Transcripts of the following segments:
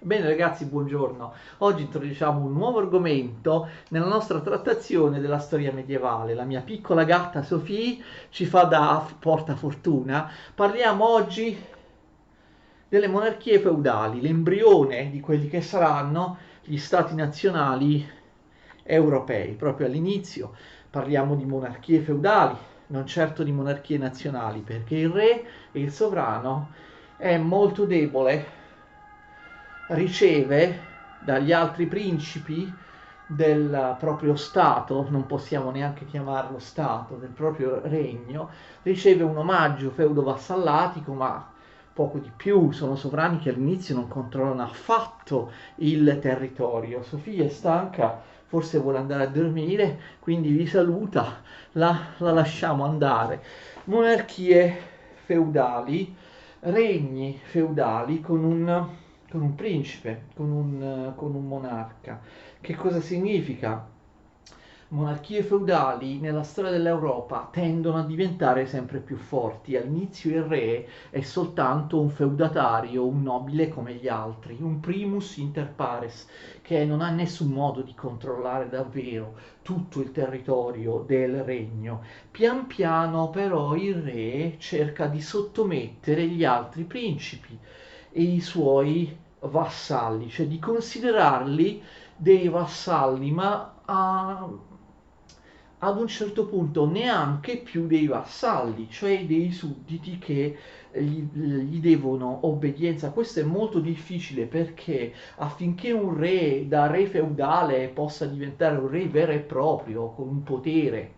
Bene ragazzi, buongiorno. Oggi introduciamo un nuovo argomento nella nostra trattazione della storia medievale. La mia piccola gatta Sophie ci fa da portafortuna. Parliamo oggi delle monarchie feudali, l'embrione di quelli che saranno gli stati nazionali europei. Proprio all'inizio parliamo di monarchie feudali, non certo di monarchie nazionali, perché il re e il sovrano è molto debole, riceve dagli altri principi del proprio Stato, non possiamo neanche chiamarlo Stato, del proprio regno, riceve un omaggio feudo-vassallatico, ma poco di più. Sono sovrani che all'inizio non controllano affatto il territorio. Sofia è stanca, forse vuole andare a dormire, quindi vi saluta, la lasciamo andare. Monarchie feudali, regni feudali con un principe, con un monarca. Che cosa significa? Monarchie feudali nella storia dell'Europa tendono a diventare sempre più forti. All'inizio il re è soltanto un feudatario, un nobile come gli altri, un primus inter pares, che non ha nessun modo di controllare davvero tutto il territorio del regno. Pian piano però il re cerca di sottomettere gli altri principi e i suoi vassalli, cioè di considerarli dei vassalli, ma ad un certo punto neanche più dei vassalli, cioè dei sudditi che gli devono obbedienza. Questo è molto difficile perché affinché un re da re feudale possa diventare un re vero e proprio, con un potere,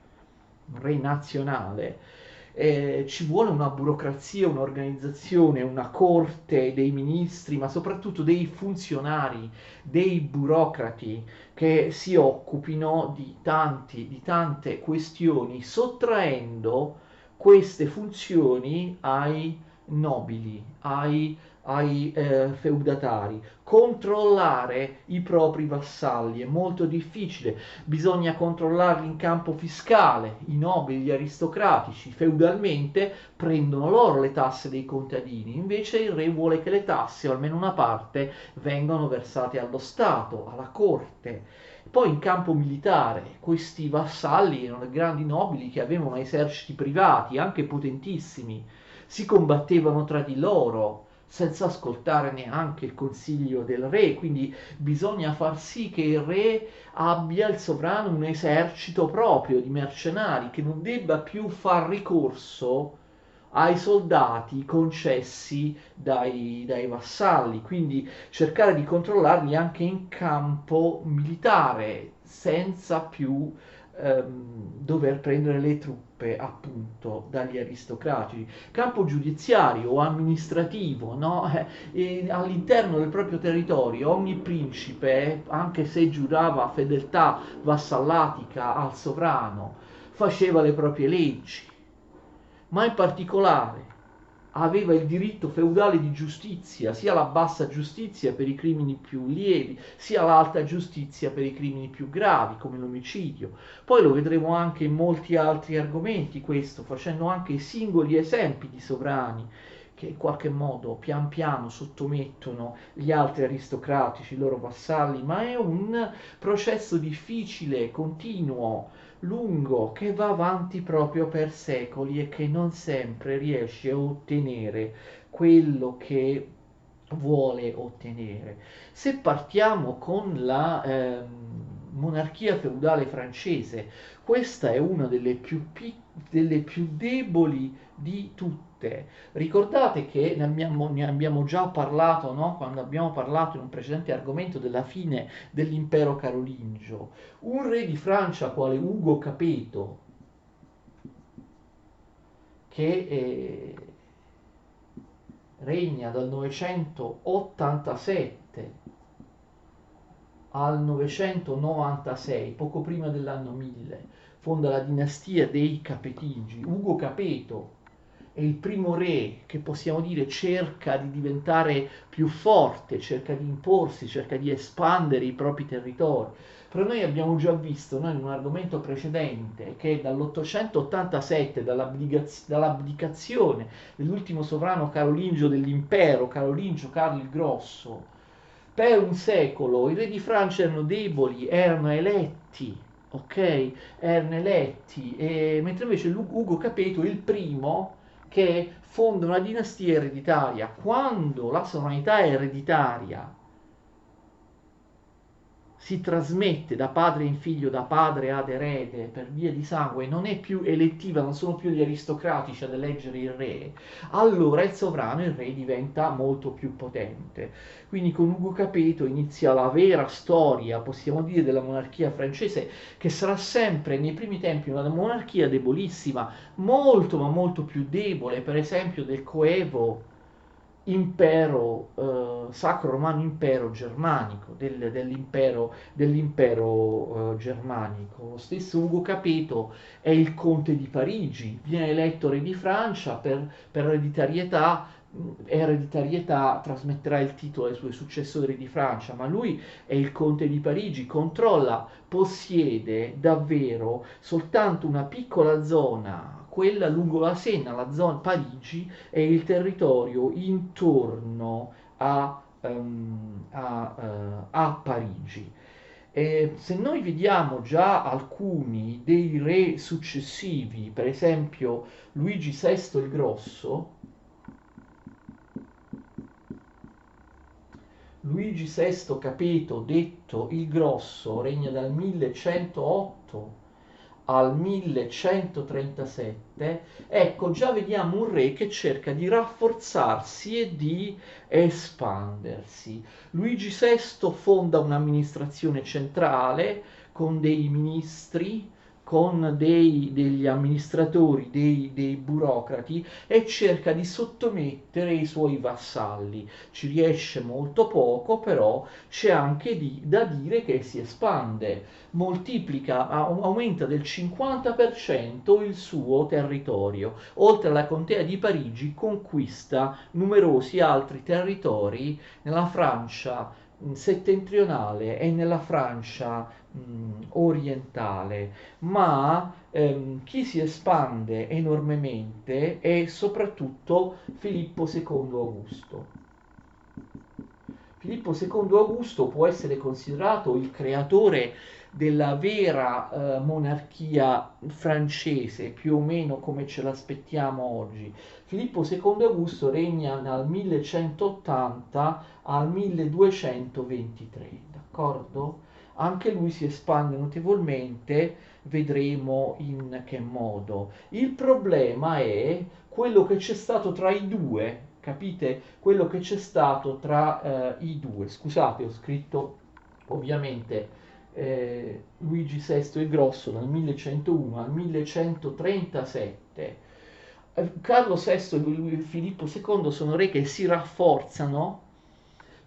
un re nazionale, ci vuole una burocrazia, un'organizzazione, una corte dei ministri, ma soprattutto dei funzionari, dei burocrati che si occupino di tante questioni, sottraendo queste funzioni ai nobili, ai feudatari. Controllare i propri vassalli è molto difficile, bisogna controllarli in campo fiscale. I nobili, gli aristocratici, feudalmente prendono loro le tasse dei contadini, invece il re vuole che le tasse, o almeno una parte, vengano versate allo Stato, alla corte. Poi in campo militare, questi vassalli erano grandi nobili che avevano eserciti privati, anche potentissimi, si combattevano tra di loro senza ascoltare neanche il consiglio del re, quindi bisogna far sì che il re abbia il sovrano un esercito proprio di mercenari, che non debba più far ricorso ai soldati concessi dai vassalli, quindi cercare di controllarli anche in campo militare, senza più dover prendere le truppe appunto dagli aristocratici. Campo giudiziario o amministrativo, no? E all'interno del proprio territorio ogni principe, anche se giurava fedeltà vassallatica al sovrano, faceva le proprie leggi, ma in particolare aveva il diritto feudale di giustizia, sia la bassa giustizia per i crimini più lievi, sia l'alta giustizia per i crimini più gravi, come l'omicidio. Poi lo vedremo anche in molti altri argomenti, questo, facendo anche singoli esempi di sovrani che in qualche modo pian piano sottomettono gli altri aristocratici, i loro vassalli, ma è un processo difficile, continuo, lungo, che va avanti proprio per secoli e che non sempre riesce a ottenere quello che vuole ottenere. Se partiamo con la monarchia feudale francese, questa è una delle più deboli di tutte. Ricordate che ne abbiamo già parlato, no? Quando abbiamo parlato in un precedente argomento della fine dell'impero carolingio. Un re di Francia quale Ugo Capeto, che regna dal 987 al 996, poco prima dell'anno 1000, fonda la dinastia dei Capetingi. Ugo Capeto è il primo re che possiamo dire cerca di diventare più forte, cerca di imporsi, cerca di espandere i propri territori. Però noi abbiamo già visto, no, in un argomento precedente, che dall'887, dall'abdicazione dell'ultimo sovrano carolingio dell'impero, Carolingio Carlo il Grosso, per un secolo i re di Francia erano deboli, erano eletti, ok? Erano eletti, mentre invece Ugo Capeto è il primo che fonda una dinastia ereditaria. Quando la sovranità è ereditaria si trasmette da padre in figlio, da padre ad erede per via di sangue, non è più elettiva, non sono più gli aristocratici ad eleggere il re, allora il sovrano, il re, diventa molto più potente. Quindi con Ugo Capeto inizia la vera storia, possiamo dire, della monarchia francese, che sarà sempre nei primi tempi una monarchia debolissima, molto ma molto più debole, per esempio del coevo impero, Sacro Romano Impero Germanico, dell'impero germanico. Lo stesso Ugo Capeto è il conte di Parigi, viene eletto re di Francia per ereditarietà trasmetterà il titolo ai suoi successori di Francia, ma lui è il conte di Parigi, controlla, possiede davvero soltanto una piccola zona, quella lungo la Senna, la zona Parigi, è il territorio intorno a Parigi. E se noi vediamo già alcuni dei re successivi, per esempio Luigi VI il Grosso, Luigi VI Capeto, detto il Grosso, regna dal 1108 al 1137, ecco già vediamo un re che cerca di rafforzarsi e di espandersi. Luigi VI fonda un'amministrazione centrale con dei ministri, con degli amministratori, dei burocrati e cerca di sottomettere i suoi vassalli. Ci riesce molto poco, però c'è anche da dire che si espande, moltiplica, aumenta del 50% il suo territorio. Oltre alla contea di Parigi, conquista numerosi altri territori nella Francia settentrionale e nella Francia orientale, ma chi si espande enormemente è soprattutto Filippo II Augusto. Filippo II Augusto può essere considerato il creatore della vera monarchia francese, più o meno come ce l'aspettiamo oggi. Filippo II Augusto regna dal 1180 al 1223, d'accordo? Anche lui si espande notevolmente, vedremo in che modo. Il problema è quello che c'è stato tra i due, capite? Quello che c'è stato tra i due. Scusate, ho scritto ovviamente Luigi VI il Grosso dal 1101 al 1137. Carlo VI e Filippo II sono re che si rafforzano,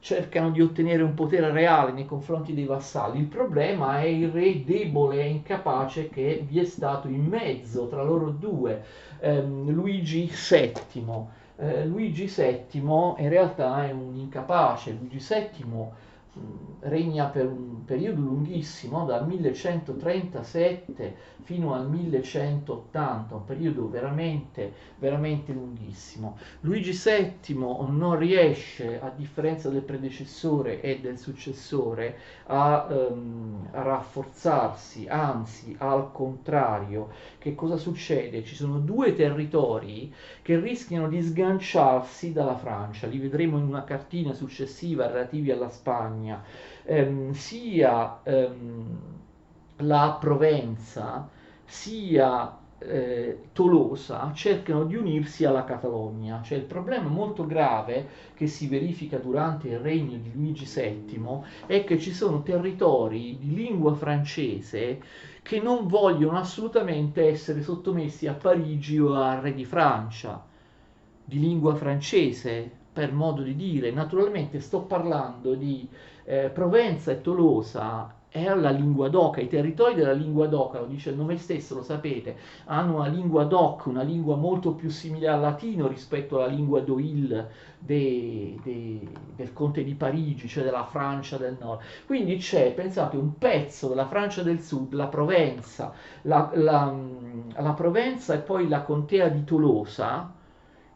cercano di ottenere un potere reale nei confronti dei vassalli. Il problema è il re debole e incapace che vi è stato in mezzo tra loro due, Luigi VII. Luigi VII in realtà è un incapace. Luigi VII regna per un periodo lunghissimo, dal 1137 fino al 1180, un periodo veramente, veramente lunghissimo. Luigi VII non riesce, a differenza del predecessore e del successore, a rafforzarsi, anzi al contrario. Che cosa succede? Ci sono due territori che rischiano di sganciarsi dalla Francia, li vedremo in una cartina successiva relativi alla Spagna, sia la Provenza sia Tolosa cercano di unirsi alla Catalogna. Cioè il problema molto grave che si verifica durante il regno di Luigi VII è che ci sono territori di lingua francese che non vogliono assolutamente essere sottomessi a Parigi o al re di Francia, di lingua francese, per modo di dire. Naturalmente sto parlando di Provenza e Tolosa, è la lingua d'oca, i territori della lingua d'oca, lo dice il nome stesso, lo sapete, hanno una lingua d'oc, una lingua molto più simile al latino rispetto alla lingua d'Oil del conte di Parigi, cioè della Francia del nord. Quindi c'è, pensate, un pezzo della Francia del sud, la Provenza, la Provenza e poi la contea di Tolosa,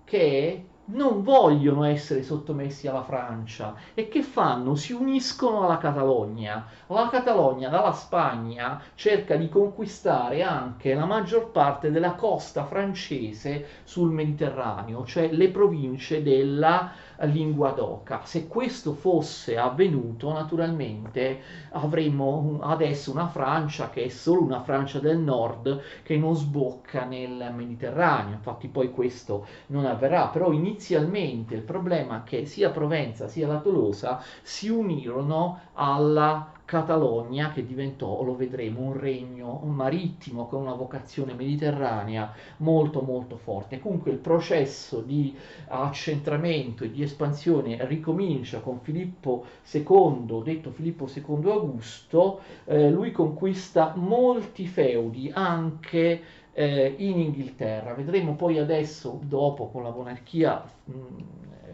che non vogliono essere sottomessi alla Francia e che fanno? Si uniscono alla Catalogna. La Catalogna dalla Spagna cerca di conquistare anche la maggior parte della costa francese sul Mediterraneo, cioè le province della lingua d'oca. Se questo fosse avvenuto, naturalmente avremmo adesso una Francia che è solo una Francia del nord che non sbocca nel Mediterraneo. Infatti poi questo non avverrà, però inizialmente il problema è che sia Provenza sia la Tolosa si unirono alla Catalogna che diventò, lo vedremo, un regno marittimo con una vocazione mediterranea molto molto forte. Comunque il processo di accentramento e di espansione ricomincia con Filippo II, detto Filippo II Augusto. Lui conquista molti feudi anche in Inghilterra. Vedremo poi adesso, dopo, con la monarchia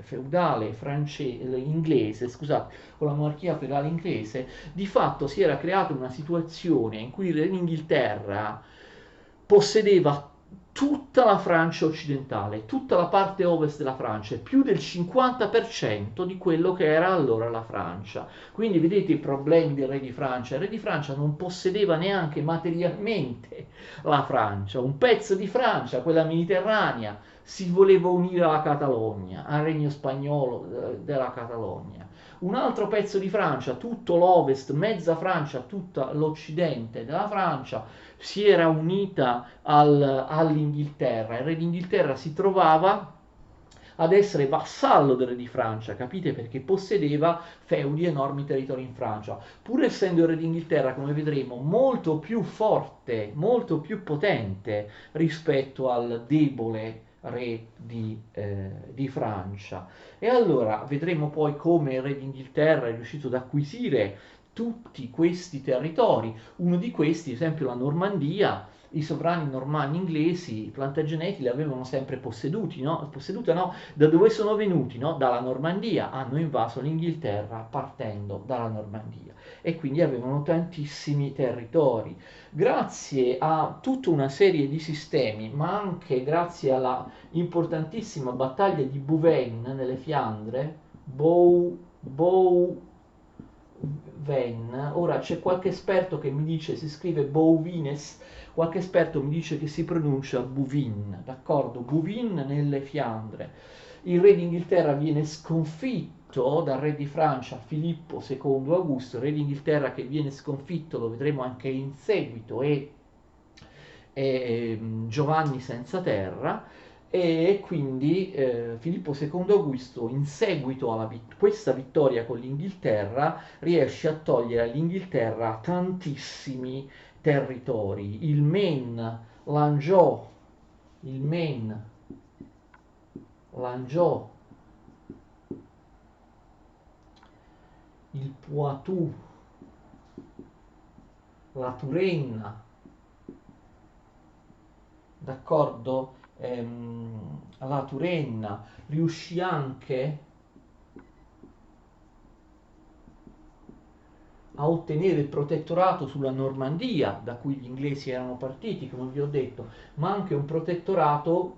feudale francese, inglese, scusate, con la monarchia feudale inglese, di fatto si era creata una situazione in cui l'Inghilterra possedeva tutta la Francia occidentale, tutta la parte ovest della Francia, più del 50% di quello che era allora la Francia. Quindi vedete i problemi del re di Francia. Il re di Francia non possedeva neanche materialmente la Francia, un pezzo di Francia, quella mediterranea, si voleva unire alla Catalogna, al regno spagnolo della Catalogna. Un altro pezzo di Francia, tutto l'ovest, mezza Francia, tutto l'occidente della Francia, si era unita all'Inghilterra. Il re d'Inghilterra si trovava ad essere vassallo del re di Francia, capite? Perché possedeva feudi e enormi territori in Francia. Pur essendo il re d'Inghilterra, come vedremo, molto più forte, molto più potente rispetto al debole re di Francia. E allora vedremo poi come il re d'Inghilterra è riuscito ad acquisire tutti questi territori. Uno di questi, ad esempio la Normandia, i sovrani normanni inglesi, i Plantageneti, li avevano sempre posseduti, no? Posseduta, no? Da dove sono venuti? No? Dalla Normandia, hanno invaso l'Inghilterra partendo dalla Normandia e quindi avevano tantissimi territori. Grazie a tutta una serie di sistemi, ma anche grazie alla importantissima battaglia di Bouvines nelle Fiandre, Bouvines, ora c'è qualche esperto che mi dice si scrive Bouvines, qualche esperto mi dice che si pronuncia Bouvines, d'accordo? Bouvines nelle Fiandre. Il re d'Inghilterra viene sconfitto dal re di Francia Filippo II Augusto, il re d'Inghilterra che viene sconfitto, lo vedremo anche in seguito, è Giovanni senza terra, e quindi Filippo II Augusto, in seguito a questa vittoria con l'Inghilterra, riesce a togliere all'Inghilterra tantissimi territori, il Maine, l'Anjou, il Maine, l'Anjou, il Poitou, la Turenna, d'accordo? La Turenna, riuscì anche a ottenere il protettorato sulla Normandia, da cui gli inglesi erano partiti, come vi ho detto, ma anche un protettorato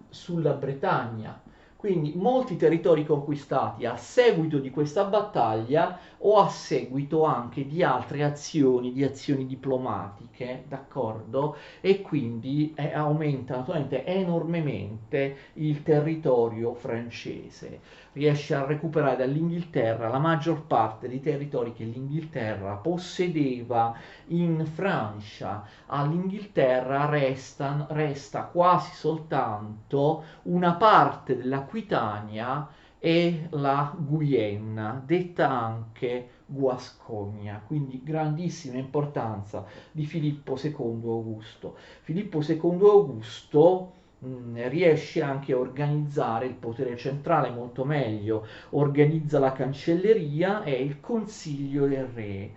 sulla Bretagna. Quindi molti territori conquistati a seguito di questa battaglia o a seguito anche di altre azioni, di azioni diplomatiche, d'accordo? E quindi aumenta naturalmente enormemente il territorio francese. Riesce a recuperare dall'Inghilterra la maggior parte dei territori che l'Inghilterra possedeva in Francia. All'Inghilterra resta quasi soltanto una parte dell'Aquitania e la Guyenne, detta anche Guascogna, quindi grandissima importanza di Filippo II Augusto. Filippo II Augusto riesce anche a organizzare il potere centrale molto meglio, organizza la cancelleria e il consiglio del re,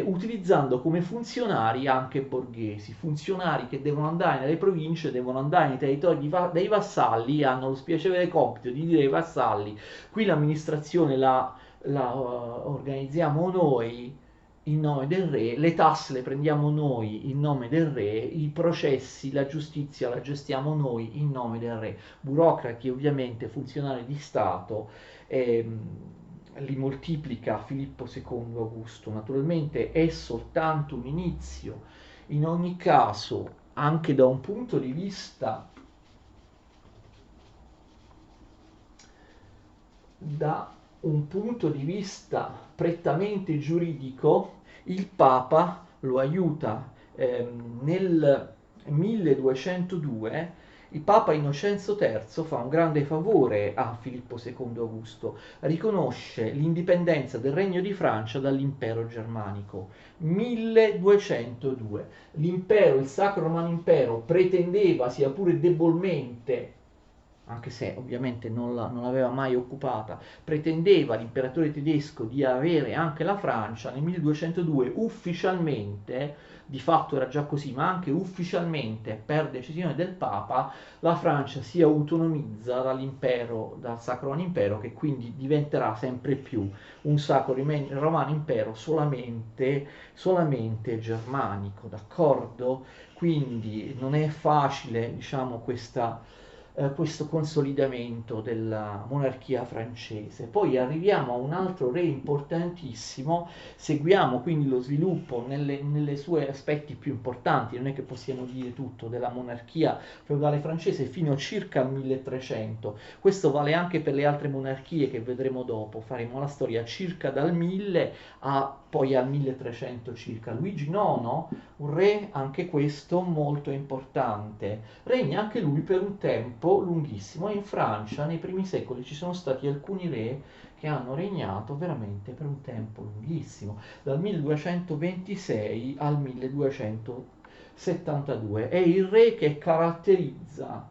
utilizzando come funzionari anche borghesi, funzionari che devono andare nelle province, devono andare nei territori dei vassalli, hanno lo spiacevole compito di dire ai vassalli, qui l'amministrazione la organizziamo noi, in nome del re, le tasse le prendiamo noi in nome del re, i processi, la giustizia la gestiamo noi in nome del re. Burocrati, ovviamente, funzionari di Stato, li moltiplica Filippo II Augusto. Naturalmente è soltanto un inizio, in ogni caso, anche da un punto di vista prettamente giuridico, il Papa lo aiuta. Nel 1202 il Papa Innocenzo III fa un grande favore a Filippo II Augusto, riconosce l'indipendenza del Regno di Francia dall'impero germanico. 1202. L'impero, il Sacro Romano Impero, pretendeva, sia pure debolmente, anche se ovviamente non l'aveva mai occupata, pretendeva l'imperatore tedesco di avere anche la Francia. Nel 1202 ufficialmente, di fatto era già così, ma anche ufficialmente per decisione del Papa, la Francia si autonomizza dall'impero, dal Sacro Romano Impero, che quindi diventerà sempre più un Sacro Romano Impero solamente germanico, d'accordo? Quindi non è facile, diciamo, questo consolidamento della monarchia francese. Poi arriviamo a un altro re importantissimo, seguiamo quindi lo sviluppo nelle sue aspetti più importanti, non è che possiamo dire tutto della monarchia feudale francese fino a circa al 1300. Questo vale anche per le altre monarchie che vedremo dopo, faremo la storia circa dal 1000 a poi al 1300 circa. Luigi IX, un re anche questo molto importante, regna anche lui per un tempo lunghissimo, e in Francia nei primi secoli ci sono stati alcuni re che hanno regnato veramente per un tempo lunghissimo, dal 1226 al 1272. È il re che caratterizza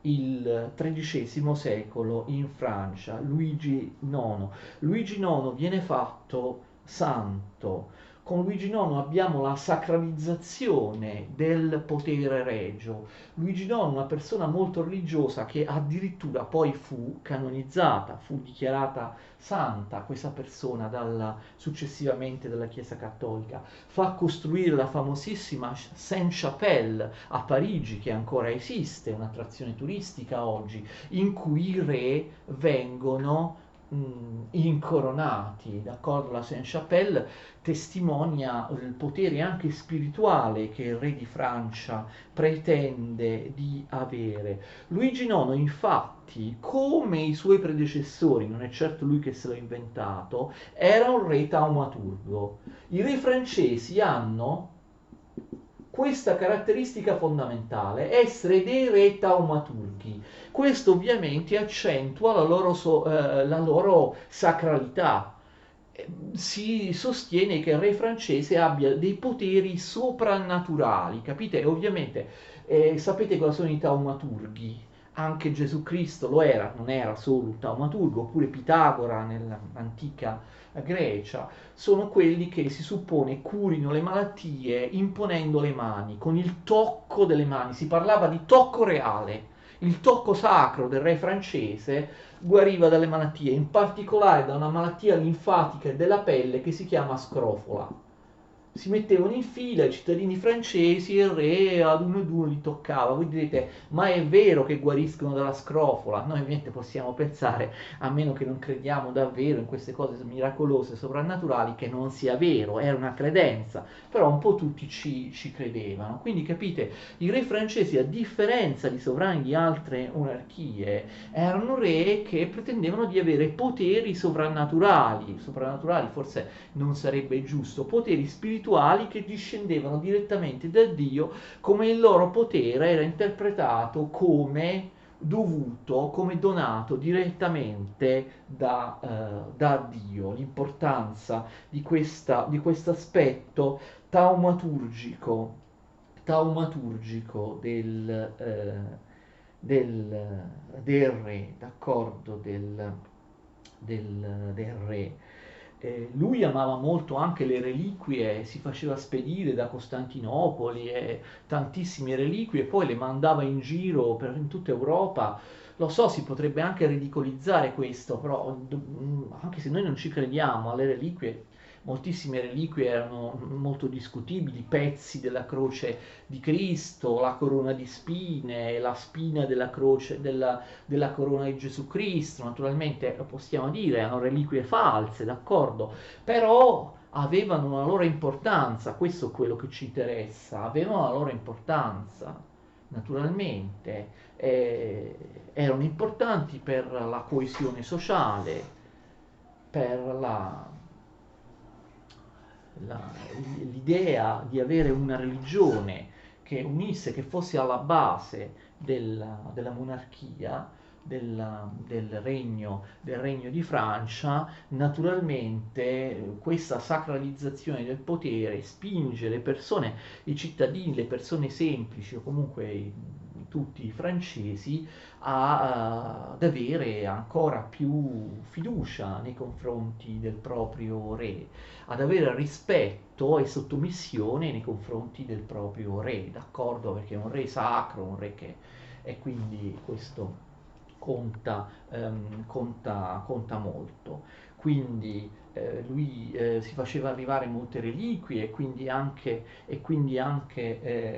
il XIII secolo in Francia, Luigi IX. Luigi IX viene fatto santo. Con Luigi IX abbiamo la sacralizzazione del potere regio. Luigi IX, una persona molto religiosa che addirittura poi fu canonizzata, fu dichiarata santa questa persona successivamente dalla Chiesa Cattolica. Fa costruire la famosissima Sainte-Chapelle a Parigi, che ancora esiste, un'attrazione turistica oggi, in cui i re vengono incoronati, d'accordo? La Sainte-Chapelle testimonia il potere anche spirituale che il re di Francia pretende di avere. Luigi IX, infatti, come i suoi predecessori, non è certo lui che se l'ha inventato, era un re taumaturgo. I re francesi hanno questa caratteristica fondamentale, essere dei re taumaturghi. Questo ovviamente accentua la loro sacralità. Si sostiene che il re francese abbia dei poteri soprannaturali, capite? E ovviamente sapete cosa sono i taumaturghi? Anche Gesù Cristo lo era, non era solo un taumaturgo, oppure Pitagora nell'antica Grecia. Sono quelli che si suppone curino le malattie imponendo le mani, con il tocco delle mani. Si parlava di tocco reale. Il tocco sacro del re francese guariva dalle malattie, in particolare da una malattia linfatica e della pelle che si chiama scrofola. Si mettevano in fila i cittadini francesi e il re ad uno li toccava. Voi direte, ma è vero che guariscono dalla scrofola? Noi ovviamente possiamo pensare, a meno che non crediamo davvero in queste cose miracolose, soprannaturali, che non sia vero, era una credenza, però un po' tutti ci credevano. Quindi capite, i re francesi, a differenza di sovrani di altre monarchie, erano re che pretendevano di avere poteri soprannaturali forse non sarebbe giusto, poteri spirituali che discendevano direttamente da Dio, come il loro potere era interpretato come dovuto, come donato direttamente da Dio. L'importanza di questo aspetto taumaturgico, taumaturgico del re, d'accordo, del re. Lui amava molto anche le reliquie, si faceva spedire da Costantinopoli tantissime reliquie, poi le mandava in giro in tutta Europa. Lo so, si potrebbe anche ridicolizzare questo, però anche se noi non ci crediamo alle reliquie, moltissime reliquie erano molto discutibili, pezzi della croce di Cristo, la corona di spine, la spina della croce, della corona di Gesù Cristo, naturalmente possiamo dire erano reliquie false, d'accordo, però avevano una loro importanza, questo è quello che ci interessa, avevano la loro importanza, naturalmente, erano importanti per la coesione sociale, per la- l'idea di avere una religione che unisse, che fosse alla base della monarchia, del regno di Francia, naturalmente questa sacralizzazione del potere spinge le persone, i cittadini, le persone semplici o comunque tutti i francesi ad avere ancora più fiducia nei confronti del proprio re, ad avere rispetto e sottomissione nei confronti del proprio re, d'accordo? Perché è un re sacro, un re che... e quindi questo conta molto. Quindi lui si faceva arrivare molte reliquie e quindi anche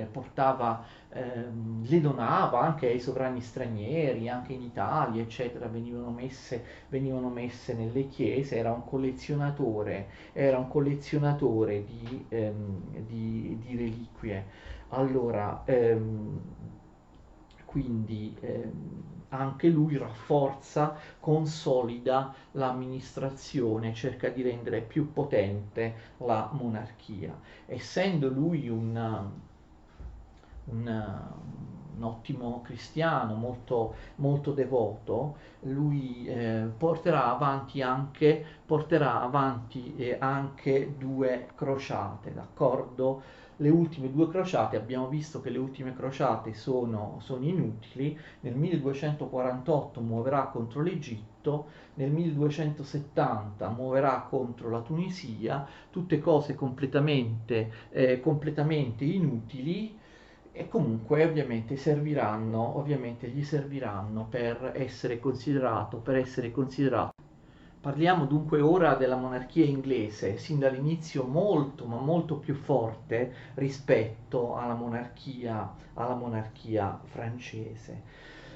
portava, le donava anche ai sovrani stranieri, anche in Italia, eccetera, venivano messe nelle chiese, era un collezionatore di reliquie. Allora, quindi anche lui rafforza, consolida l'amministrazione, cerca di rendere più potente la monarchia. Essendo lui un un ottimo cristiano, molto devoto, lui porterà avanti anche due crociate, d'accordo? Le ultime due crociate, abbiamo visto che le ultime crociate sono inutili, nel 1248 muoverà contro l'Egitto, nel 1270 muoverà contro la Tunisia, tutte cose completamente inutili e comunque ovviamente gli serviranno per essere considerato. Parliamo dunque ora della monarchia inglese, sin dall'inizio molto, ma molto più forte rispetto alla monarchia francese.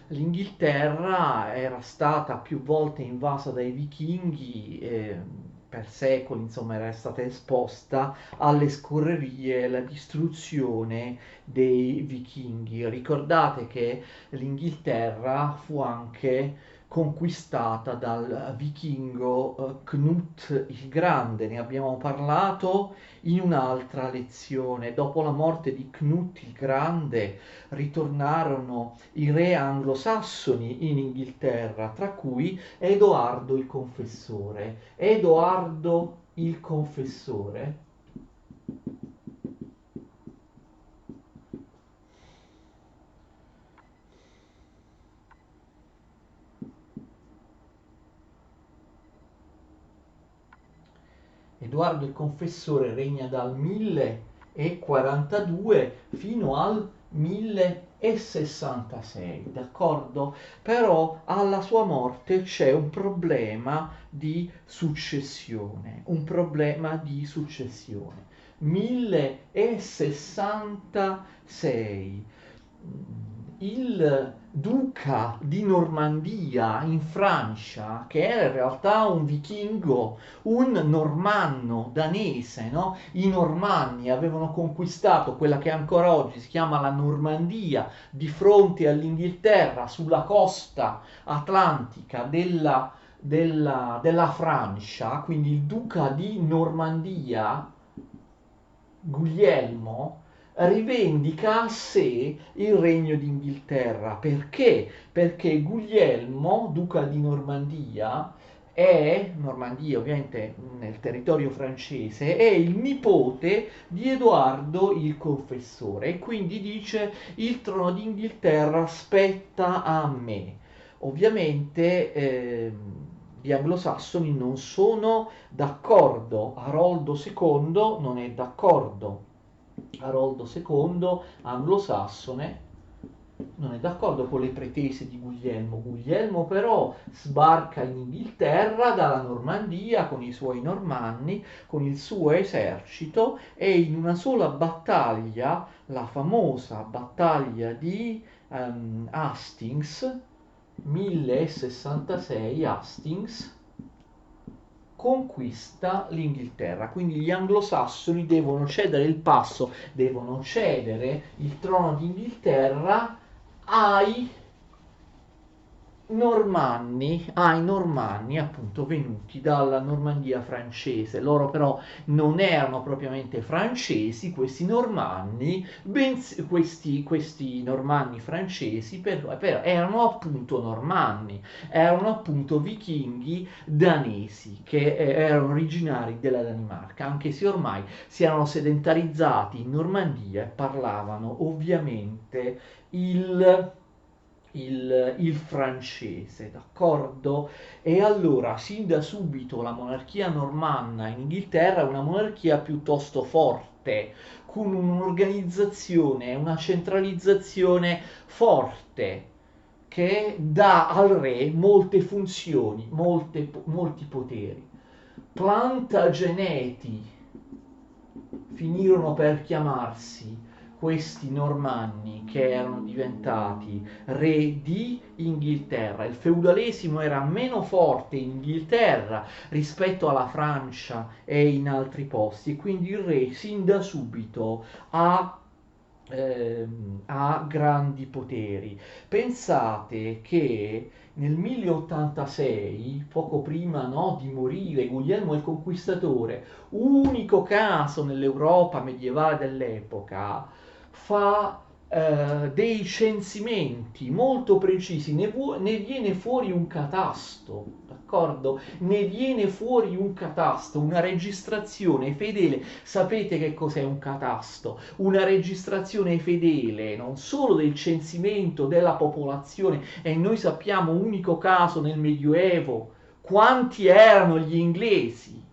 L'Inghilterra era stata più volte invasa dai vichinghi, per secoli, insomma, era stata esposta alle scorrerie e alla distruzione dei vichinghi. Ricordate che l'Inghilterra fu anche conquistata dal vichingo Knut il Grande, ne abbiamo parlato in un'altra lezione. Dopo la morte di Knut il Grande ritornarono i re anglosassoni in Inghilterra, tra cui Edoardo il Confessore. Edoardo il Confessore Edoardo il Confessore regna dal 1042 fino al 1066, d'accordo? Però alla sua morte c'è un problema di successione, 1066. Il duca di Normandia in Francia, che era in realtà un vichingo, un normanno danese, no? I normanni avevano conquistato quella che ancora oggi si chiama la Normandia di fronte all'Inghilterra sulla costa atlantica della Francia, quindi il duca di Normandia, Guglielmo, rivendica a sé il regno d'Inghilterra. Perché? Perché Guglielmo, duca di Normandia, Normandia ovviamente nel territorio francese, è il nipote di Edoardo il Confessore e quindi dice il trono d'Inghilterra spetta a me. Ovviamente gli anglosassoni non sono d'accordo, Aroldo II non è d'accordo. Aroldo II, anglosassone, non è d'accordo con le pretese di Guglielmo. Guglielmo però sbarca in Inghilterra dalla Normandia con i suoi normanni, con il suo esercito e in una sola battaglia, la famosa battaglia di Hastings, 1066 Hastings, conquista l'Inghilterra. Quindi gli anglosassoni devono cedere il passo, devono cedere il trono d'Inghilterra ai normanni appunto venuti dalla Normandia francese. Loro però non erano propriamente francesi, questi normanni, bensì questi normanni francesi però erano appunto normanni, erano appunto vichinghi danesi che erano originari della Danimarca, anche se ormai si erano sedentarizzati in Normandia e parlavano ovviamente il il francese, d'accordo? E allora, sin da subito, la monarchia normanna in Inghilterra è una monarchia piuttosto forte, con un'organizzazione, una centralizzazione forte, che dà al re molte funzioni, molti poteri. Plantageneti finirono per chiamarsi questi normanni che erano diventati re di Inghilterra. Il feudalesimo era meno forte in Inghilterra rispetto alla Francia e in altri posti, e quindi il re sin da subito ha grandi poteri. Pensate che nel 1086, poco prima, no, di morire, Guglielmo il Conquistatore, unico caso nell'Europa medievale dell'epoca, fa dei censimenti molto precisi, ne viene fuori un catasto, d'accordo? Ne viene fuori un catasto, una registrazione fedele. Sapete che cos'è un catasto? Una registrazione fedele non solo del censimento della popolazione, e noi sappiamo, unico caso nel Medioevo, quanti erano gli inglesi,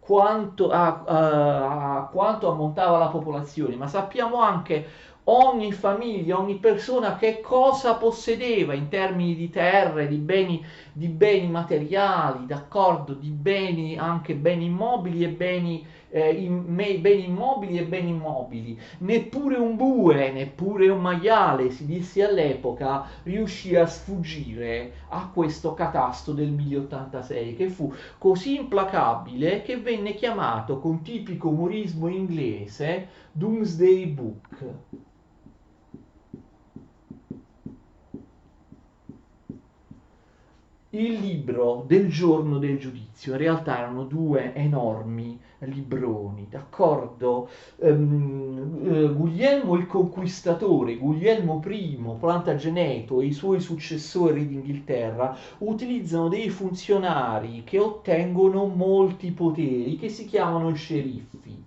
quanto ammontava la popolazione, ma sappiamo anche ogni famiglia, ogni persona che cosa possedeva in termini di terre, di beni materiali, d'accordo, di beni, anche beni immobili e beni immobili e beni immobili. Neppure un bue, neppure un maiale, si disse all'epoca, riuscì a sfuggire a questo catasto del 1086, che fu così implacabile che venne chiamato con tipico umorismo inglese Doomsday Book. Il libro del giorno del giudizio, in realtà erano due enormi libroni, d'accordo? Guglielmo il Conquistatore, Guglielmo I, Plantageneto e i suoi successori d'Inghilterra utilizzano dei funzionari che ottengono molti poteri, che si chiamano sceriffi.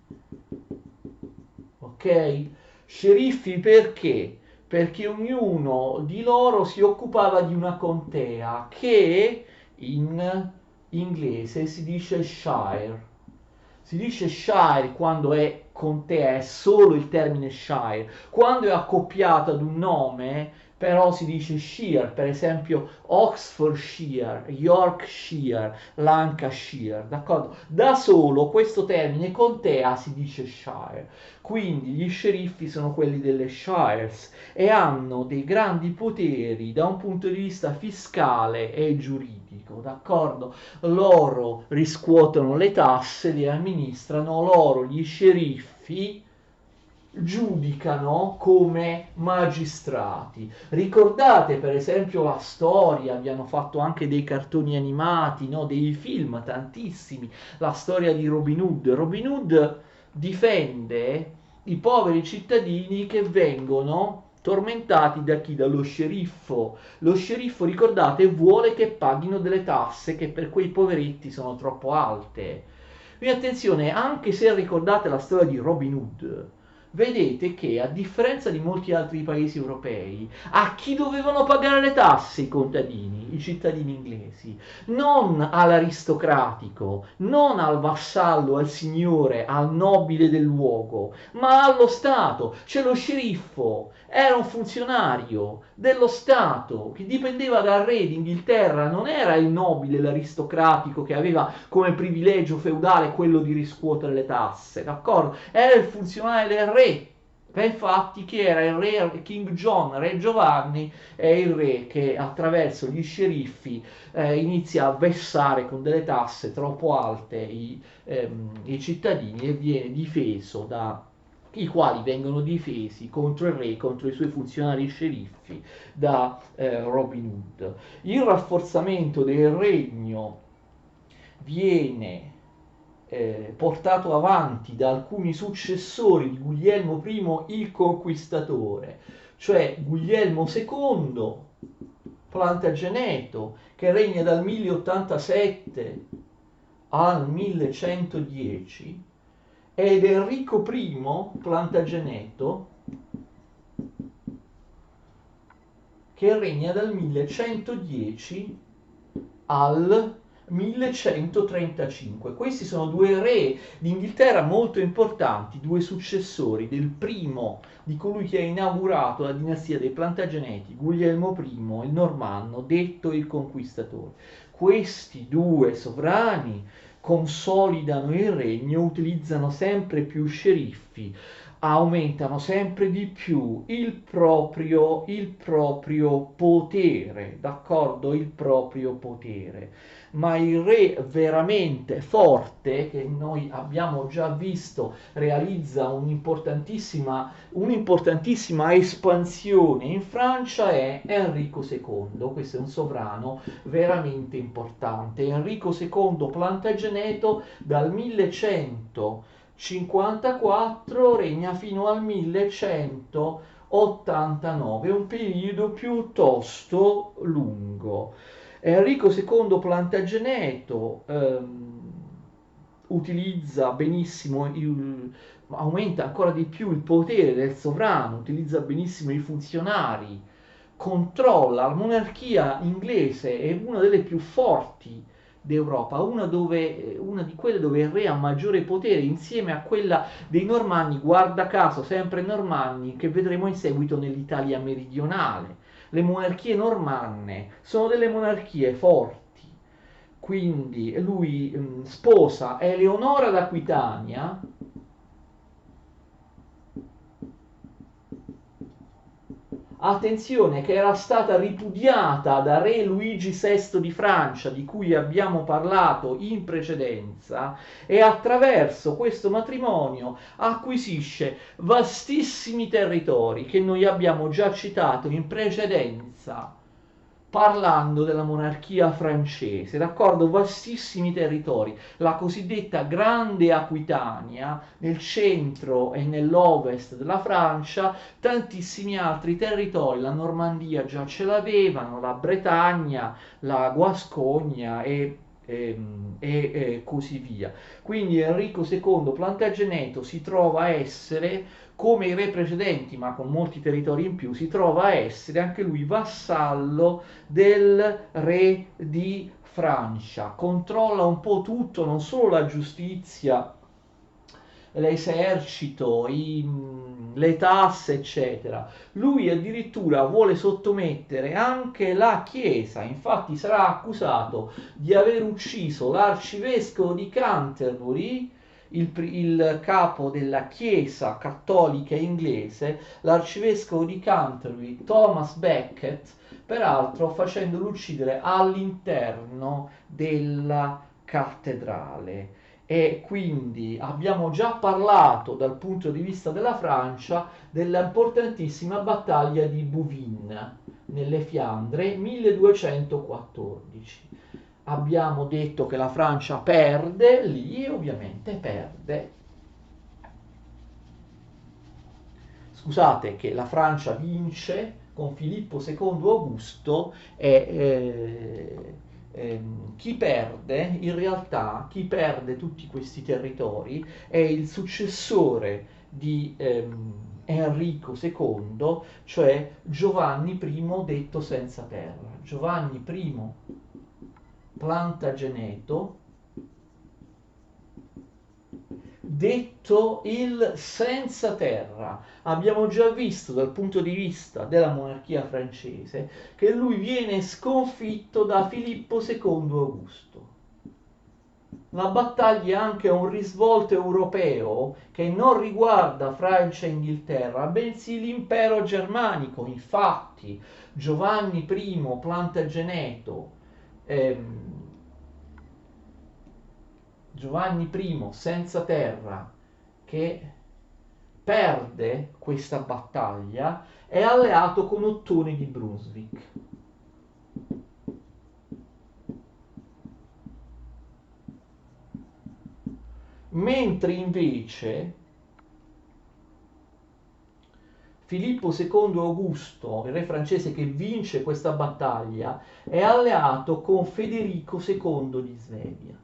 Ok? Sceriffi perché? Perché ognuno di loro si occupava di una contea che in inglese si dice shire. Si dice shire quando è contea, è solo il termine shire. Quando è accoppiato ad un nome, però si dice shire, per esempio Oxfordshire, Yorkshire, Lancashire, d'accordo? Da solo questo termine contea si dice shire. Quindi gli sceriffi sono quelli delle shires e hanno dei grandi poteri da un punto di vista fiscale e giuridico, d'accordo? Loro riscuotono le tasse, le amministrano, loro, gli sceriffi, giudicano come magistrati. Ricordate per esempio la storia, abbiano fatto anche dei cartoni animati, no? Dei film, tantissimi, la storia di Robin Hood. Robin Hood difende i poveri cittadini che vengono tormentati da chi? Dallo sceriffo. Lo sceriffo, ricordate, vuole che paghino delle tasse che per quei poveretti sono troppo alte. Quindi attenzione, anche se ricordate la storia di Robin Hood, vedete che a differenza di molti altri paesi europei, a chi dovevano pagare le tasse i contadini, i cittadini inglesi? Non all'aristocratico, non al vassallo, al signore, al nobile del luogo, ma allo Stato. C'è lo sceriffo, era un funzionario dello Stato che dipendeva dal re d'Inghilterra, non era il nobile, l'aristocratico che aveva come privilegio feudale quello di riscuotere le tasse, d'accordo? Era il funzionario del re. Infatti chi era il re, King John, re Giovanni, è il re che attraverso gli sceriffi inizia a vessare con delle tasse troppo alte i cittadini e viene difeso da i quali vengono difesi contro il re, contro i suoi funzionari sceriffi, da Robin Hood. Il rafforzamento del regno viene portato avanti da alcuni successori di Guglielmo I il Conquistatore, cioè Guglielmo II Plantageneto, che regna dal 1087 al 1110, ed Enrico I Plantageneto, che regna dal 1110 al 1135. Questi sono due re d'Inghilterra molto importanti, due successori del primo di colui che ha inaugurato la dinastia dei Plantageneti, Guglielmo I, il normanno, detto il Conquistatore. Questi due sovrani consolidano il regno, utilizzano sempre più sceriffi, aumentano sempre di più il proprio potere, d'accordo? Il proprio potere. Ma il re veramente forte, che noi abbiamo già visto, realizza un'importantissima espansione in Francia, è Enrico II. Questo è un sovrano veramente importante. Enrico II Plantageneto dal 1154 regna fino al 1189, un periodo piuttosto lungo. Enrico II Plantageneto utilizza benissimo aumenta ancora di più il potere del sovrano, utilizza benissimo i funzionari, controlla la monarchia inglese, è una delle più forti d'Europa, una di quelle dove il re ha maggiore potere insieme a quella dei Normanni, guarda caso sempre Normanni, che vedremo in seguito nell'Italia meridionale. Le monarchie normanne sono delle monarchie forti, quindi lui sposa Eleonora d'Aquitania, attenzione, che era stata ripudiata da re Luigi VI di Francia, di cui abbiamo parlato in precedenza, e attraverso questo matrimonio acquisisce vastissimi territori che noi abbiamo già citato in precedenza parlando della monarchia francese, d'accordo? Vastissimi territori, la cosiddetta Grande Aquitania nel centro e nell'ovest della Francia, tantissimi altri territori, la Normandia già ce l'avevano, la Bretagna, la Guascogna e così via. Quindi Enrico II Plantageneto si trova a essere, come i re precedenti, ma con molti territori in più, si trova a essere anche lui vassallo del re di Francia, controlla un po' tutto, non solo la giustizia, l'esercito, le tasse, eccetera. Lui addirittura vuole sottomettere anche la Chiesa, infatti sarà accusato di aver ucciso l'arcivescovo di Canterbury, il capo della Chiesa cattolica inglese, l'arcivescovo di Canterbury, Thomas Becket, peraltro facendolo uccidere all'interno della cattedrale. E quindi abbiamo già parlato dal punto di vista della Francia dell'importantissima battaglia di Bouvines nelle Fiandre 1214. Abbiamo detto che la Francia perde lì e ovviamente perde. Scusate, che la Francia vince con Filippo II Augusto e chi perde, in realtà, chi perde tutti questi territori è il successore di Enrico II, cioè Giovanni I detto senza terra. Giovanni I Plantageneto, detto il senza terra. Abbiamo già visto dal punto di vista della monarchia francese che lui viene sconfitto da Filippo II Augusto. La battaglia è anche un risvolto europeo che non riguarda Francia e Inghilterra, bensì l'impero germanico. Infatti, Giovanni I Plantageneto, ehm, Giovanni I senza terra, che perde questa battaglia, è alleato con Ottone di Brunswick. Mentre invece Filippo II Augusto, il re francese che vince questa battaglia, è alleato con Federico II di Svevia.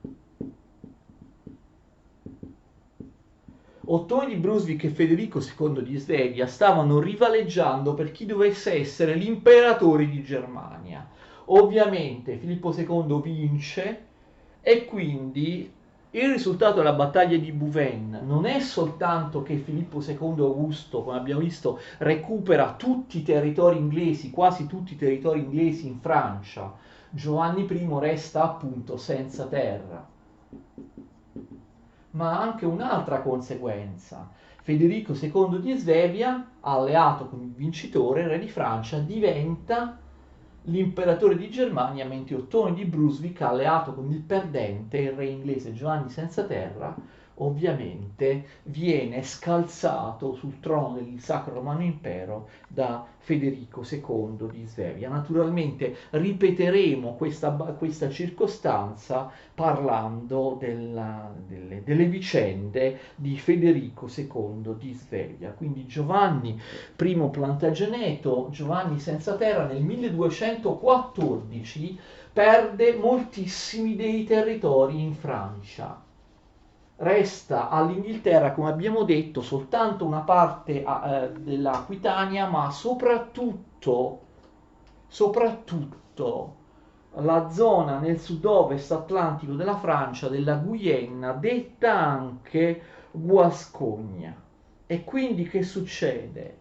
Ottone di Brunswick e Federico II di Svevia stavano rivaleggiando per chi dovesse essere l'imperatore di Germania. Ovviamente Filippo II vince e quindi il risultato della battaglia di Bouvines non è soltanto che Filippo II Augusto, come abbiamo visto, recupera tutti i territori inglesi, quasi tutti i territori inglesi in Francia. Giovanni I resta appunto senza terra. Ma ha anche un'altra conseguenza. Federico II di Svevia, alleato con il vincitore, re di Francia, diventa l'imperatore di Germania, mentre Ottone di Brunswick, alleato con il perdente, il re inglese Giovanni senza terra, ovviamente viene scalzato sul trono del Sacro Romano Impero da Federico II di Svevia. Naturalmente ripeteremo questa circostanza parlando delle vicende di Federico II di Svevia. Quindi Giovanni I Plantageneto, Giovanni senza terra, nel 1214 perde moltissimi dei territori in Francia. Resta all'Inghilterra, come abbiamo detto, soltanto una parte dell'Aquitania, ma soprattutto la zona nel sud-ovest atlantico della Francia, della Guyenne, detta anche Guascogna. E quindi che succede?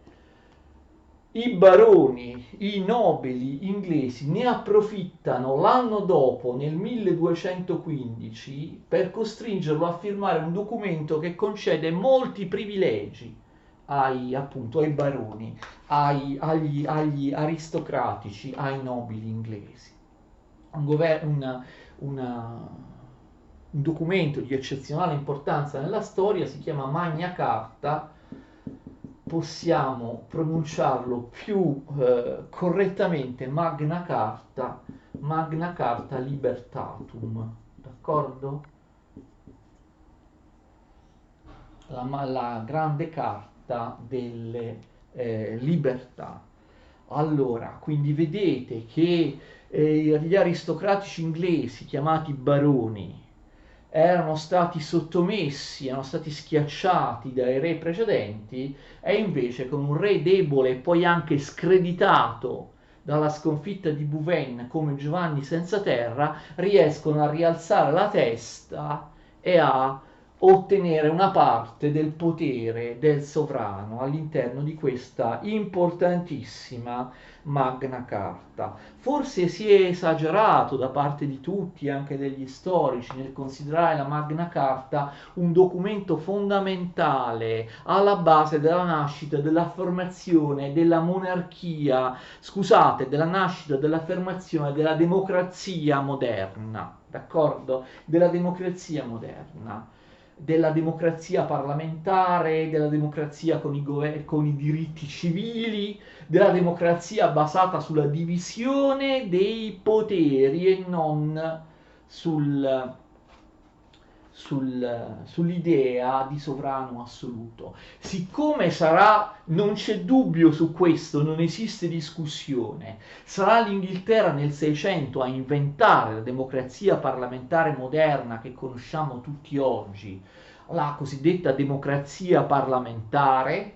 I baroni, i nobili inglesi ne approfittano l'anno dopo, nel 1215, per costringerlo a firmare un documento che concede molti privilegi appunto, ai baroni, agli aristocratici, ai nobili inglesi. Un documento di eccezionale importanza nella storia, si chiama Magna Carta. Possiamo pronunciarlo più correttamente Magna Carta Libertatum, d'accordo? La grande carta delle libertà. Allora, quindi vedete che gli aristocratici inglesi, chiamati baroni, erano stati sottomessi, erano stati schiacciati dai re precedenti, e invece con un re debole e poi anche screditato dalla sconfitta di Bouvines come Giovanni senza terra, riescono a rialzare la testa e a ottenere una parte del potere del sovrano all'interno di questa importantissima Magna Carta. Forse si è esagerato da parte di tutti, anche degli storici, nel considerare la Magna Carta un documento fondamentale alla base della nascita, dell'affermazione della monarchia, scusate, della nascita, dell'affermazione della democrazia moderna, d'accordo? Della democrazia moderna, della democrazia parlamentare, della democrazia con i diritti civili, della democrazia basata sulla divisione dei poteri e non sull'idea di sovrano assoluto. Siccome sarà, non c'è dubbio su questo, non esiste discussione, sarà l'Inghilterra nel 600 a inventare la democrazia parlamentare moderna che conosciamo tutti oggi, la cosiddetta democrazia parlamentare,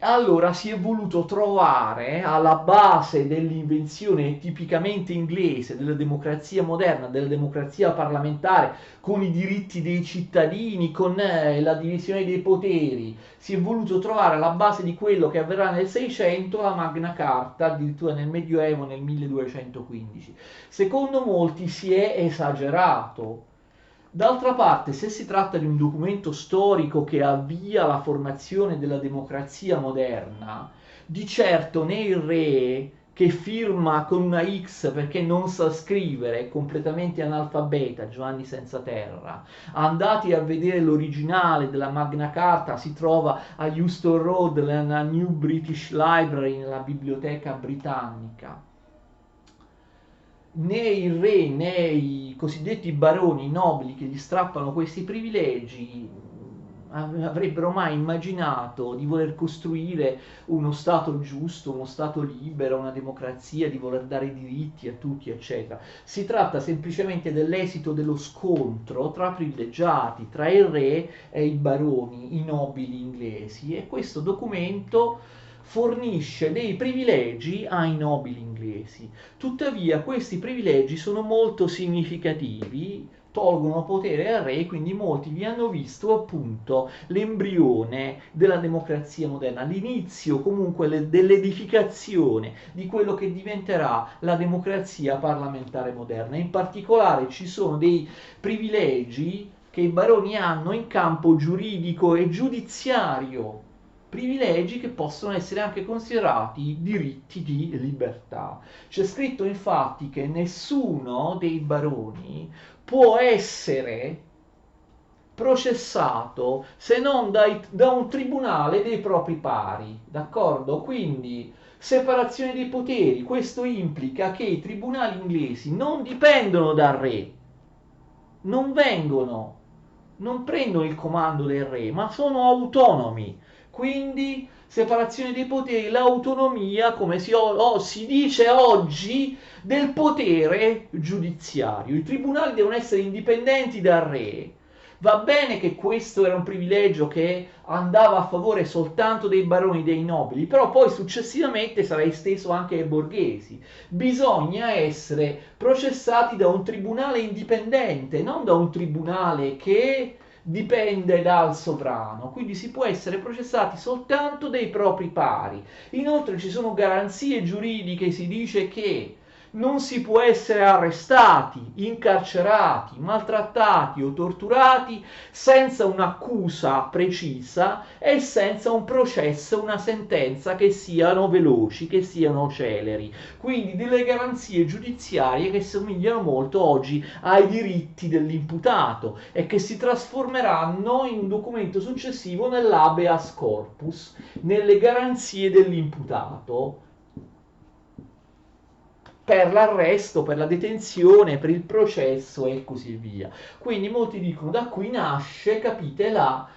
allora si è voluto trovare alla base dell'invenzione tipicamente inglese della democrazia moderna, della democrazia parlamentare, con i diritti dei cittadini, con la divisione dei poteri, si è voluto trovare alla base di quello che avverrà nel 600 la Magna Carta, addirittura nel Medioevo nel 1215. Secondo molti si è esagerato. D'altra parte, se si tratta di un documento storico che avvia la formazione della democrazia moderna, di certo né il re che firma con una X perché non sa scrivere, è completamente analfabeta, Giovanni Senza Terra. Andati a vedere l'originale della Magna Carta, si trova a Euston Road, nella New British Library, nella biblioteca britannica. Né il re né i cosiddetti baroni, i nobili che gli strappano questi privilegi avrebbero mai immaginato di voler costruire uno Stato giusto, uno Stato libero, una democrazia, di voler dare diritti a tutti, eccetera. Si tratta semplicemente dell'esito dello scontro tra privilegiati, tra il re e i baroni, i nobili inglesi, e questo documento fornisce dei privilegi ai nobili inglesi. Tuttavia questi privilegi sono molto significativi, tolgono potere al re, quindi molti vi hanno visto appunto l'embrione della democrazia moderna, l'inizio comunque dell'edificazione di quello che diventerà la democrazia parlamentare moderna. In particolare ci sono dei privilegi che i baroni hanno in campo giuridico e giudiziario, privilegi che possono essere anche considerati diritti di libertà. C'è scritto infatti che nessuno dei baroni può essere processato se non da un tribunale dei propri pari, d'accordo? Quindi separazione dei poteri, questo implica che i tribunali inglesi non dipendono dal re, non vengono, non prendono il comando del re, ma sono autonomi. Quindi separazione dei poteri, l'autonomia, come si dice oggi, del potere giudiziario. I tribunali devono essere indipendenti dal re. Va bene che questo era un privilegio che andava a favore soltanto dei baroni, dei nobili, però poi successivamente sarà esteso anche ai borghesi. Bisogna essere processati da un tribunale indipendente, non da un tribunale che dipende dal sovrano, quindi si può essere processati soltanto dai propri pari. Inoltre ci sono garanzie giuridiche, si dice che non si può essere arrestati, incarcerati, maltrattati o torturati senza un'accusa precisa e senza un processo, una sentenza che siano veloci, che siano celeri. Quindi delle garanzie giudiziarie che somigliano molto oggi ai diritti dell'imputato e che si trasformeranno in un documento successivo nell'habeas corpus, nelle garanzie dell'imputato per l'arresto, per la detenzione, per il processo e così via. Quindi molti dicono da qui nasce, capite, la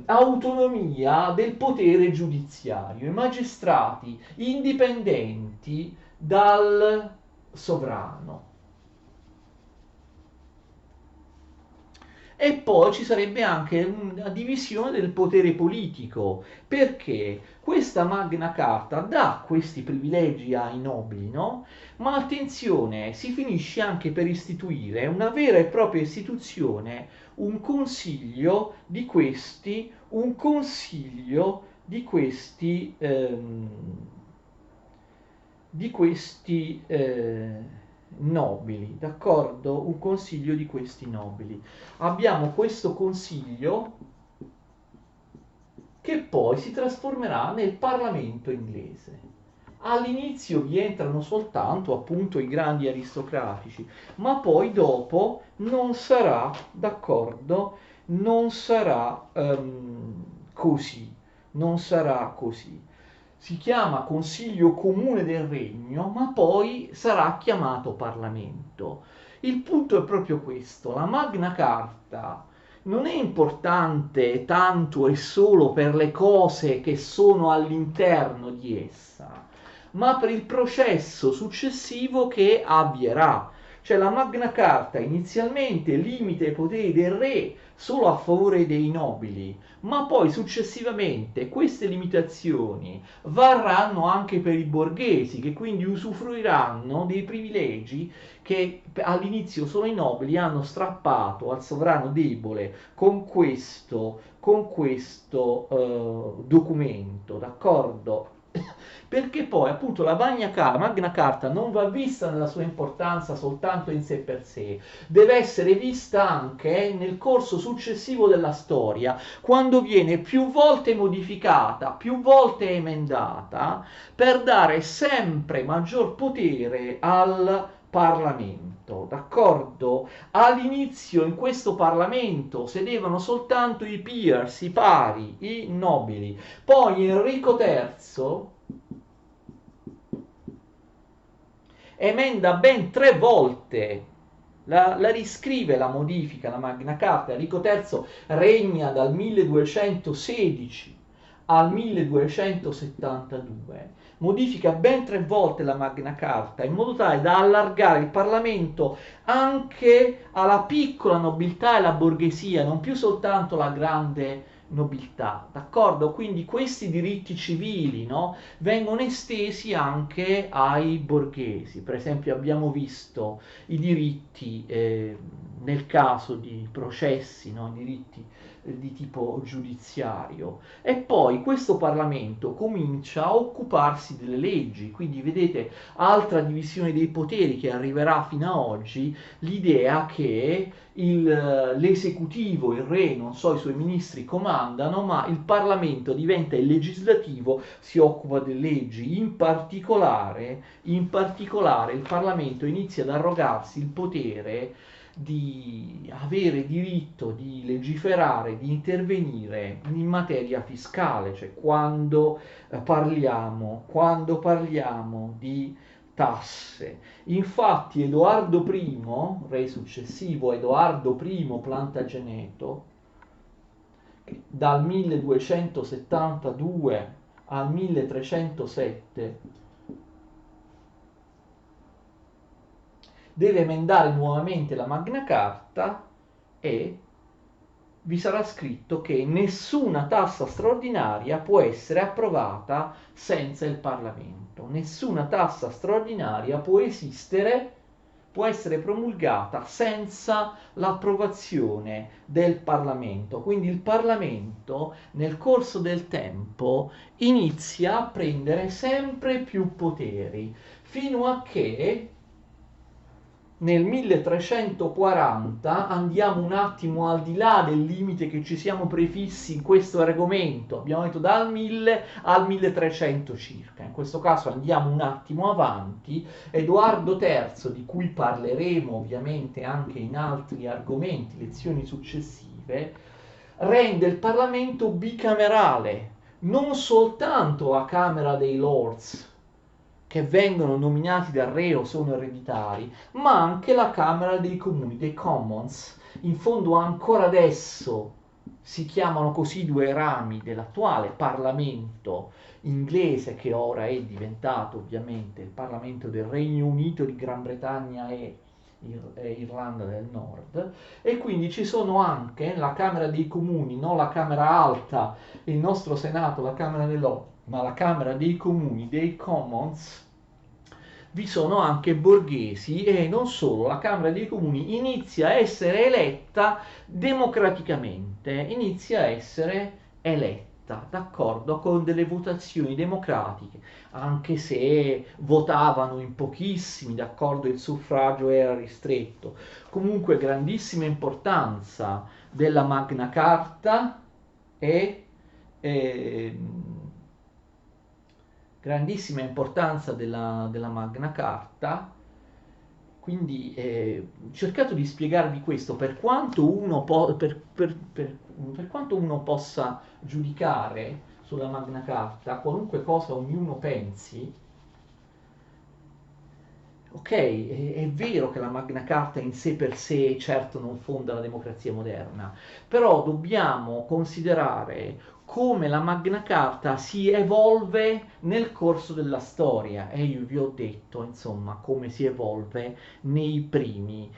autonomia del potere giudiziario, i magistrati indipendenti dal sovrano. E poi ci sarebbe anche una divisione del potere politico, perché questa Magna Carta dà questi privilegi ai nobili, no? Ma attenzione, si finisce anche per istituire una vera e propria istituzione, un consiglio di questi, un consiglio di questi nobili, d'accordo? Un consiglio di questi nobili. Abbiamo questo consiglio che poi si trasformerà nel Parlamento inglese. All'inizio vi entrano soltanto appunto i grandi aristocratici, ma poi dopo non sarà, d'accordo, non sarà così, non sarà così. Si chiama Consiglio Comune del Regno, ma poi sarà chiamato Parlamento. Il punto è proprio questo, la Magna Carta non è importante tanto e solo per le cose che sono all'interno di essa, ma per il processo successivo che avvierà. Cioè la Magna Carta inizialmente limita i poteri del re solo a favore dei nobili, ma poi successivamente queste limitazioni varranno anche per i borghesi, che quindi usufruiranno dei privilegi che all'inizio solo i nobili hanno strappato al sovrano debole con questo documento, d'accordo? Perché poi appunto la Magna Carta non va vista nella sua importanza soltanto in sé per sé, deve essere vista anche nel corso successivo della storia, quando viene più volte modificata, più volte emendata, per dare sempre maggior potere al Parlamento, d'accordo? All'inizio in questo Parlamento sedevano soltanto i peers, i pari, i nobili. Poi Enrico III emenda ben 3 volte, la riscrive, la modifica, la Magna Carta. Enrico III regna dal 1216 al 1272, modifica ben 3 volte la Magna Carta in modo tale da allargare il Parlamento anche alla piccola nobiltà e alla borghesia, non più soltanto la grande nobiltà, d'accordo? Quindi questi diritti civili, no, vengono estesi anche ai borghesi. Per esempio abbiamo visto i diritti nel caso di processi, no, i diritti di tipo giudiziario, e poi questo Parlamento comincia a occuparsi delle leggi, quindi vedete altra divisione dei poteri che arriverà fino a oggi, l'idea che l'esecutivo, il re, non so, i suoi ministri comandano, ma il Parlamento diventa il legislativo, si occupa delle leggi. In particolare il Parlamento inizia ad arrogarsi il potere di avere diritto di legiferare, di intervenire in materia fiscale, cioè quando parliamo di tasse. Infatti Edoardo I, re successivo, Edoardo I Plantageneto, dal 1272 al 1307 deve emendare nuovamente la Magna Carta e vi sarà scritto che nessuna tassa straordinaria può essere approvata senza il Parlamento. Nessuna tassa straordinaria può esistere, può essere promulgata senza l'approvazione del Parlamento. Quindi il Parlamento nel corso del tempo inizia a prendere sempre più poteri, fino a che nel 1340 andiamo un attimo al di là del limite che ci siamo prefissi in questo argomento, abbiamo detto dal 1000 al 1300 circa, in questo caso andiamo un attimo avanti. Edoardo III, di cui parleremo ovviamente anche in altri argomenti, lezioni successive, rende il Parlamento bicamerale, non soltanto la Camera dei Lords, che vengono nominati dal re o sono ereditari, ma anche la Camera dei Comuni, dei Commons. In fondo ancora adesso si chiamano così 2 rami dell'attuale Parlamento inglese, che ora è diventato ovviamente il Parlamento del Regno Unito di Gran Bretagna e Irlanda del Nord. E quindi ci sono anche la Camera dei Comuni, non la Camera Alta, il nostro Senato, la Camera dei Lord, ma la Camera dei Comuni, dei Commons. Vi sono anche borghesi, e non solo, la Camera dei Comuni inizia a essere eletta democraticamente, inizia a essere eletta, d'accordo, con delle votazioni democratiche, anche se votavano in pochissimi, d'accordo, il suffragio era ristretto. Comunque grandissima importanza della Magna Carta e grandissima importanza della Magna Carta. Quindi ho cercato di spiegarvi questo, per quanto uno possa giudicare sulla Magna Carta, qualunque cosa ognuno pensi, Ok, è vero che la Magna Carta in sé per sé certo non fonda la democrazia moderna, però dobbiamo considerare come la Magna Carta si evolve nel corso della storia e io vi ho detto, insomma, come si evolve nei primi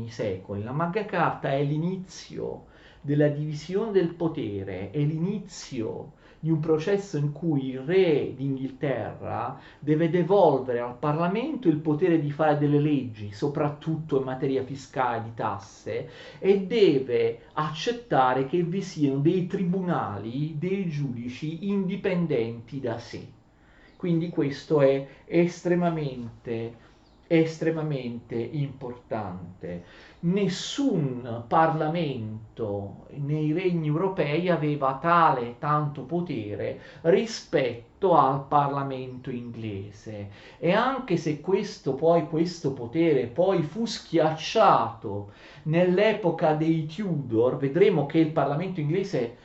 secoli. La Magna Carta è l'inizio della divisione del potere, è l'inizio di un processo in cui il re d'Inghilterra deve devolvere al Parlamento il potere di fare delle leggi, soprattutto in materia fiscale di tasse, e deve accettare che vi siano dei tribunali, dei giudici indipendenti da sé. Quindi questo è estremamente importante. Nessun Parlamento nei regni europei aveva tanto potere rispetto al Parlamento inglese, e anche se questo potere poi fu schiacciato nell'epoca dei Tudor, vedremo che il Parlamento inglese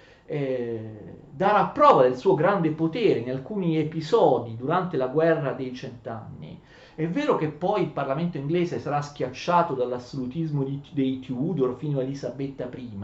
darà prova del suo grande potere in alcuni episodi durante la guerra dei cent'anni. È vero che poi il Parlamento inglese sarà schiacciato dall'assolutismo dei Tudor fino a Elisabetta I,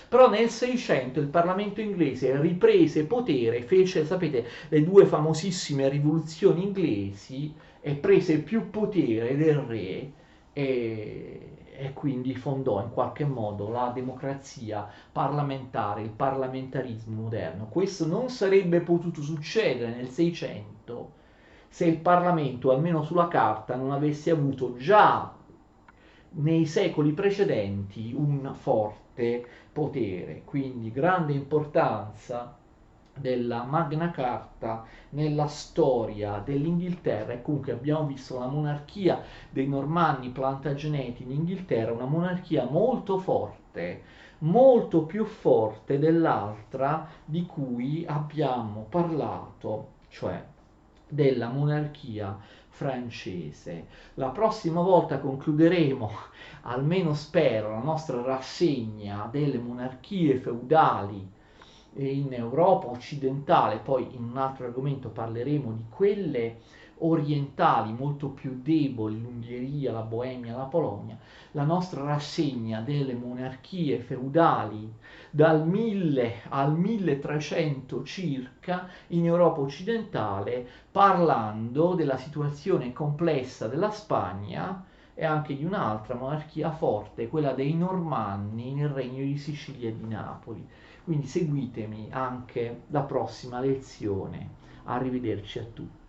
però nel 600 il Parlamento inglese riprese potere, fece, sapete, le due famosissime rivoluzioni inglesi e prese più potere del re e quindi fondò in qualche modo la democrazia parlamentare, il parlamentarismo moderno. Questo non sarebbe potuto succedere nel 600 se il Parlamento, almeno sulla carta, non avesse avuto già nei secoli precedenti un forte potere. Quindi grande importanza della Magna Carta nella storia dell'Inghilterra, e comunque abbiamo visto la monarchia dei Normanni Plantageneti in Inghilterra, una monarchia molto forte, molto più forte dell'altra di cui abbiamo parlato, cioè della monarchia francese. La prossima volta concluderemo, almeno spero, la nostra rassegna delle monarchie feudali in Europa occidentale, poi in un altro argomento parleremo di quelle orientali molto più deboli, l'Ungheria, la Boemia, la Polonia, la nostra rassegna delle monarchie feudali dal 1000 al 1300 circa in Europa occidentale, parlando della situazione complessa della Spagna e anche di un'altra monarchia forte, quella dei Normanni nel regno di Sicilia e di Napoli. Quindi seguitemi anche la prossima lezione. Arrivederci a tutti.